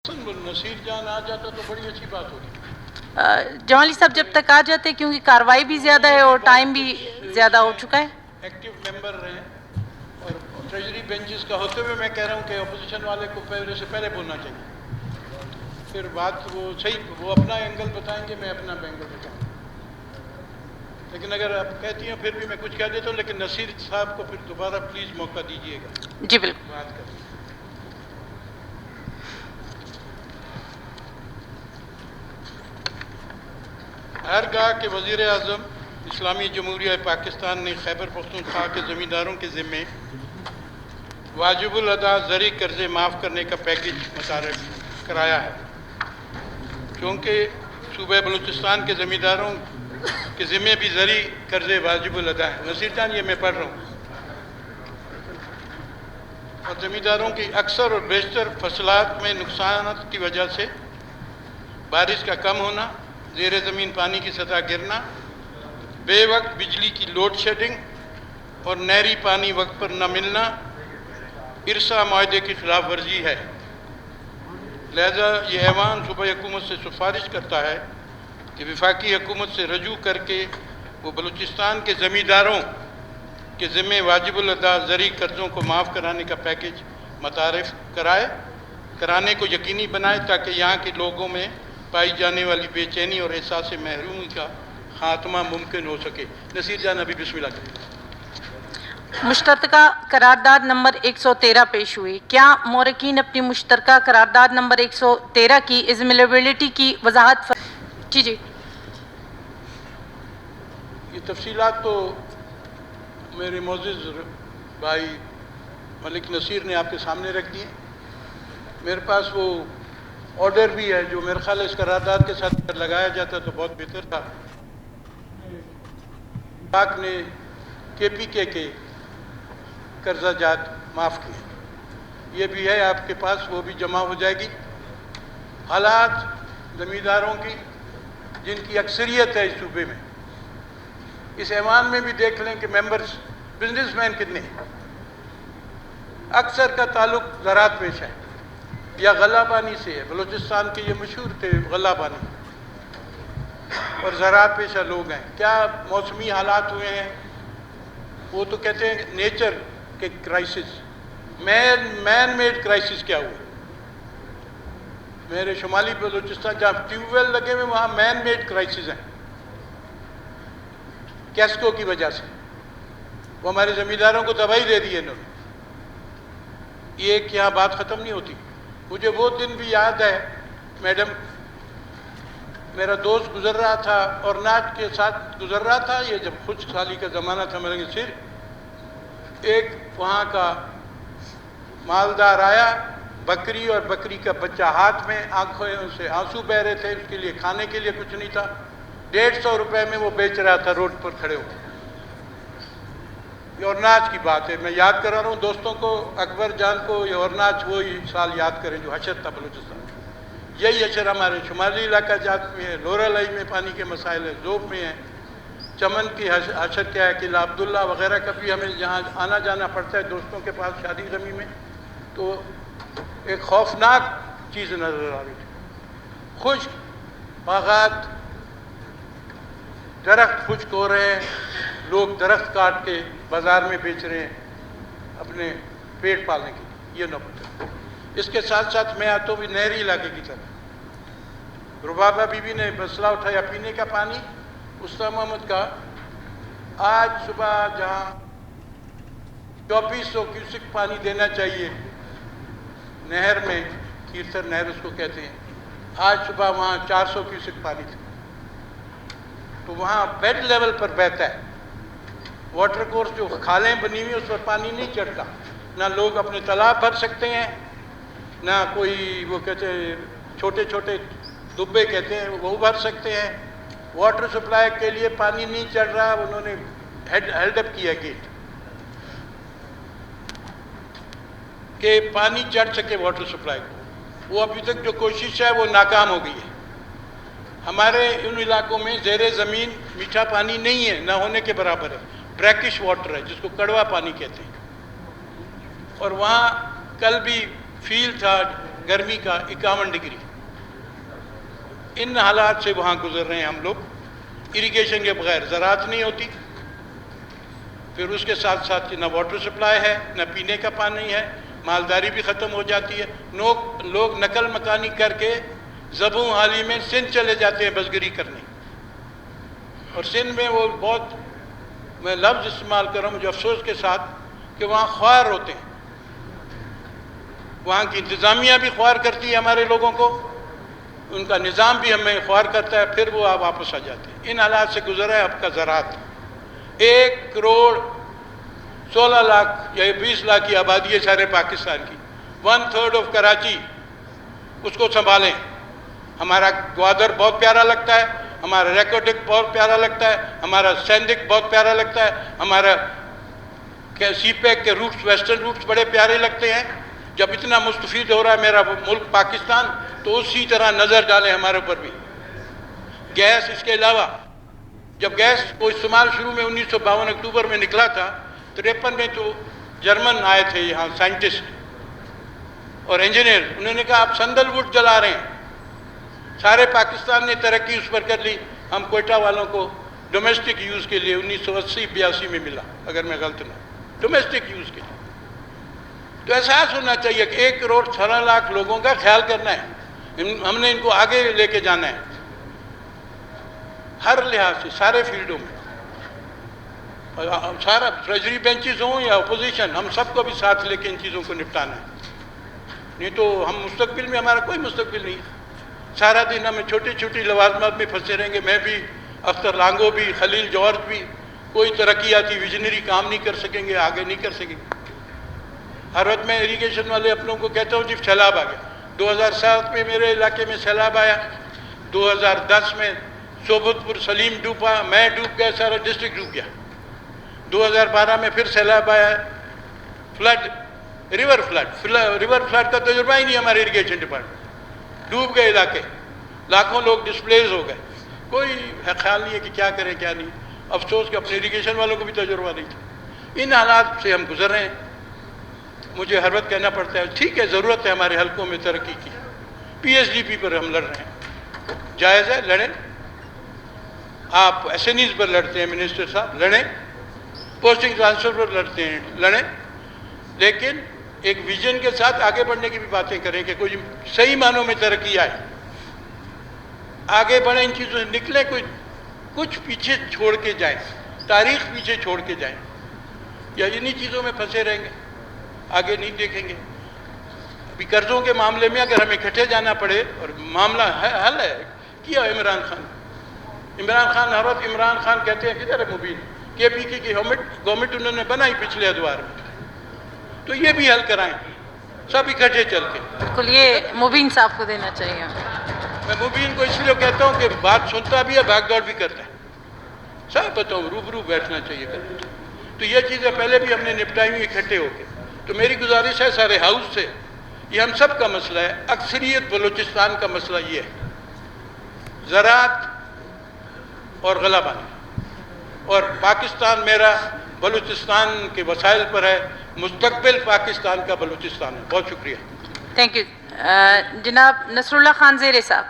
नसीर जान आ जाता तो बड़ी अच्छी बात होती। जमाली साहब जब तक आ जाते, क्योंकि कार्रवाई भी ज़्यादा है और टाइम भी ज़्यादा हो चुका है। एक्टिव मेंबर रहे और ट्रेजरी बेंचेस का होते हुए मैं कह रहा हूँ कि अपोजिशन वाले को पहले से पहले बोलना चाहिए। फिर बात वो सही, वो अपना एंगल बताएंगे, मैं अपना एंगल बताऊँगा। लेकिन अगर आप कहती हैं फिर भी मैं कुछ कह देता हूँ, लेकिन नसीर साहब को फिर दोबारा प्लीज़ मौका दीजिएगा। जी बिल्कुल। बात करें। हरगाह के वज़ीर आज़म इस्लामी जमहूरिया पाकिस्तान ने खैबर पख्तूनख्वा के ज़मींदारों के ज़िम्मे वाजिबुल अदा ज़री कर्ज़े माफ़ करने का पैकेज मुतारफ़ कराया है। क्योंकि सूबे बलूचिस्तान के ज़मींदारों के ज़िम्मे भी ज़री कर्ज़े वाजिबुल अदा है। नसीर जान, ये मैं पढ़ रहा हूँ। और ज़मींदारों की अक्सर और बेशतर फसलात में नुकसान की वजह से बारिश का कम होना, ज़ेर ज़मीन पानी की सतह गिरना, बेवक्त बिजली की लोड शेडिंग और नहरी पानी वक्त पर न मिलना इरसा माहदे की खिलाफ वर्जी है। लिहाजा ये ऐवान सूबाई हुकूमत से सिफारिश करता है कि वफाकी हुकूमत से रजू करके वो बलूचिस्तान के ज़मींदारों के ज़िम्मे वाजिबुल अदा ज़री कर्ज़ों को माफ़ कराने का पैकेज मुतारफ़ कराने को यकीनी बनाए, ताकि यहाँ के लोगों में पाई जाने वाली बेचैनी और एहसास महरूमी का खात्मा मुमकिन हो सके। नसीर जान, अभी बिस्मिल्लाह करें। मुश्तरका करारदाद नंबर 113 पेश हुई। क्या मोरकीन अपनी मुश्तरका करारदाद नंबर 113 की इज़्मिलेबिलिटी की वजाहत जी। ये तफसीलात तो मेरे मोअज़्ज़िज़ भाई मलिक नसीर ने आपके सामने रख दिए। मेरे पास वो ऑर्डर भी है जो मेरे ख्याल इस करारदाद के साथ लगाया जाता तो बहुत बेहतर था। पाक ने KPK के कर्जा जात माफ़ किए, ये भी है आपके पास, वो भी जमा हो जाएगी। हालात ज़मींदारों की जिनकी अक्सरियत है इस सूबे में, इस ऐवान में भी देख लें कि मेंबर्स बिजनेसमैन कितने हैं। अक्सर का ताल्लुक ज़राअत पेशा है या गला पानी से है। बलूचिस्तान के ये मशहूर थे गला पानी और ज़राअत पेशा लोग हैं। क्या मौसमी हालात हुए हैं, वो तो कहते हैं नेचर के क्राइसिस, मैन मेड क्राइसिस क्या हुए। मेरे शुमाली बलूचिस्तान जहाँ ट्यूबवेल लगे हुए वहाँ मैन मेड क्राइसिस हैं कैस्को की वजह से। वो हमारे ज़मींदारों को तबाही दे दी है इन्होंने। ये कि यहाँ बात ख़त्म नहीं होती। मुझे वो दिन भी याद है, मैडम, मेरा दोस्त गुजर रहा था और नाच के साथ गुजर रहा था, ये जब खुश साली का ज़माना था मेरे सिर, एक वहाँ का मालदार आया, बकरी और बकरी का बच्चा हाथ में, आंखों से आंसू बह रहे थे, उसके लिए खाने के लिए कुछ नहीं था। 150 रुपये में वो बेच रहा था रोड पर खड़े हो। ये और नाच की बात है, मैं याद करा रहा हूँ दोस्तों को, अकबर जान को, ये और नाच वो ही साल याद करें जो हशर था बलूचिस्तान। यही हशर हमारे शुमाली इलाका जात में है, लोरालाई में पानी के मसाइल है, ज़ोब में है, चमन की हशर क्या है, किला अब्दुल्ला वगैरह का भी हमें जहाँ आना जाना पड़ता है दोस्तों के पास शादी गमी में, तो एक खौफनाक चीज़ नज़र आ रही थी। खुश्क बागात, दरख्त खुश्क हो रहे हैं, लोग दरख्त काट के बाज़ार में बेच रहे हैं अपने पेट पालने के लिए, ये नौबत। इसके साथ साथ मैं आता हूँ नहरी इलाके की तरफ। रुबाबा बीबी ने मसला उठाया पीने का पानी, उस्ताद मोहम्मद का आज सुबह जहाँ 2400 क्यूसिक पानी देना चाहिए नहर में, कीर्तन नहर उसको कहते हैं, आज सुबह वहाँ 400 क्यूसिक पानी था। तो वहाँ बेड लेवल पर बहता है। वाटर कोर्स जो खालें बनी हुई उस पर पानी नहीं चढ़ता, ना लोग अपने तालाब भर सकते हैं, ना कोई वो कहते हैं छोटे छोटे दुब्बे कहते हैं वो भर सकते हैं। वाटर सप्लाई के लिए पानी नहीं चढ़ रहा, उन्होंने हेल्ड अप किया गेट कि पानी चढ़ सके वाटर सप्लाई को। वो अभी तक जो कोशिश है वो नाकाम हो गई है। हमारे उन इलाकों में ज़ेरे ज़मीन मीठा पानी नहीं है, ना होने के बराबर है, ब्रैकिश वाटर है जिसको कड़वा पानी कहते हैं। और वहाँ कल भी फील था गर्मी का 51 डिग्री, इन हालात से वहाँ गुजर रहे हैं हम लोग। इरिगेशन के बगैर ज़राअत नहीं होती, फिर उसके साथ साथ न वाटर सप्लाई है, न पीने का पानी है, मालदारी भी ख़त्म हो जाती है। लोग नकल मकानी करके ज़बूं हाली में सिंध चले जाते हैं बसगरी करने, और सिंध में वो बहुत, मैं लफ्ज़ इस्तेमाल कर रहा हूँ मुझे अफसोस के साथ, कि वहाँ ख्वार होते हैं। वहाँ की इंतज़ामिया भी ख्वार करती है हमारे लोगों को, उनका निज़ाम भी हमें ख्वार करता है, फिर वो आप वापस आ जाते हैं। इन हालात से गुजरा है आपका ज़राअत। 1 करोड़ 16 लाख या 20 लाख की आबादी है सारे पाकिस्तान की, 1/3 ऑफ कराची, उसको संभालें। हमारा ग्वादर बहुत प्यारा लगता है, हमारा रेकोटिक बहुत प्यारा लगता है, हमारा सैंडिक बहुत प्यारा लगता है, हमारा सी पैक के रूट्स, वेस्टर्न रूट्स बड़े प्यारे लगते हैं। जब इतना मुस्तफ़ीद हो रहा है मेरा मुल्क पाकिस्तान, तो उसी तरह नज़र डालें हमारे ऊपर भी। गैस, इसके अलावा जब गैस को इस्तेमाल शुरू में 1952 अक्टूबर में निकला था, 53 में तो जर्मन आए थे यहाँ साइंटिस्ट और इंजीनियर, उन्होंने कहा आप संदलवुड जला रहे हैं। सारे पाकिस्तान ने तरक्की उस पर कर ली। हम कोयटा वालों को डोमेस्टिक यूज़ के लिए 1980-82 में मिला, अगर मैं गलत ना, डोमेस्टिक यूज़ के लिए। तो एहसास होना चाहिए कि 1 करोड़ 16 लाख लोगों का ख्याल करना है, हमने इनको आगे लेके जाना है हर लिहाज से, सारे फील्डों में। सारा ट्रेजरी बेंचेस हों या अपोजिशन, हम सबको भी साथ लेके इन चीज़ों को निपटाना है, नहीं तो हम मुस्तकबिल में, हमारा कोई मुस्तकबिल नहीं है। सारा दिन हमें छोटी छोटी लवाजमात में फंसे रहेंगे। मैं भी, अख्तर लांगो भी, खलील जॉर्ज भी, कोई तरक्याती विजनरी काम नहीं कर सकेंगे, आगे नहीं कर सकेंगे। हर वक्त मैं इरीगेशन वाले अपनों को कहता हूँ जी सैलाब आ गया। 2007 में मेरे इलाके में सैलाब आया, 2010 में सोबतपुर सलीम डूबा, मैं डूब गया, सारा डिस्ट्रिक्ट डूब गया। 2012 में फिर सैलाब आया, फ्लड, रिवर फ्लड का तजुर्बा ही नहीं हमारे इरीगेशन डिपार्टमेंट, डूब गए इलाके, लाखों लोग डिस्प्लेस हो गए। कोई ख्याल नहीं है कि क्या करें क्या नहीं। अफसोस कि अपने इरीगेशन वालों को भी तजुर्बा नहीं था। इन हालात से हम गुजर रहे हैं। मुझे हर वक्त कहना पड़ता है, ठीक है ज़रूरत है हमारे हलकों में तरक्की की, PSDP पर हम लड़ रहे हैं, जायज़ है, लड़ें। आप SNEs पर लड़ते हैं मिनिस्टर साहब, लड़ें। पोस्टिंग ट्रांसफ़र पर लड़ते हैं, लड़ें। लेकिन एक विजन के साथ आगे बढ़ने की भी बातें करें कि कोई सही मानों में तरक्की आए, आगे बढ़ें, इन चीज़ों से निकलें, कुछ पीछे छोड़ के जाएं, तारीख़ पीछे छोड़ के जाएं, या इन्हीं चीज़ों में फंसे रहेंगे, आगे नहीं देखेंगे। अभी कर्ज़ों के मामले में अगर हमें इकट्ठे जाना पड़े, और मामला हल है किया इमरान खान हर वक्त इमरान खान कहते हैं किधर है मुबीन, KPK की गवर्नमेंट उन्होंने बनाई पिछले अदवार में, तो ये भी हल कराएं सब इकट्ठे चल के। बिल्कुल, ये मुबीन साहब को देना चाहिए। मैं मुबीन को इसलिए कहता हूँ कि बात सुनता भी है, भागदौड़ भी करता है, सब बताऊँ, रूबरू बैठना चाहिए करते। तो ये चीज़ें पहले भी हमने निपटाई हुई इकट्ठे होकर। तो मेरी गुजारिश है सारे हाउस से, ये हम सब का मसला है, अक्सरियत बलूचिस्तान का मसला ये है, ज़राअत और गलाबानी, और पाकिस्तान मेरा बलूचिस्तान के वसाइल पर है, मुस्तकबिल पाकिस्तान का बलूचिस्तान है। बहुत शुक्रिया। Thank you. जनाब नसरुल्लाह खान ज़ेरे साहब।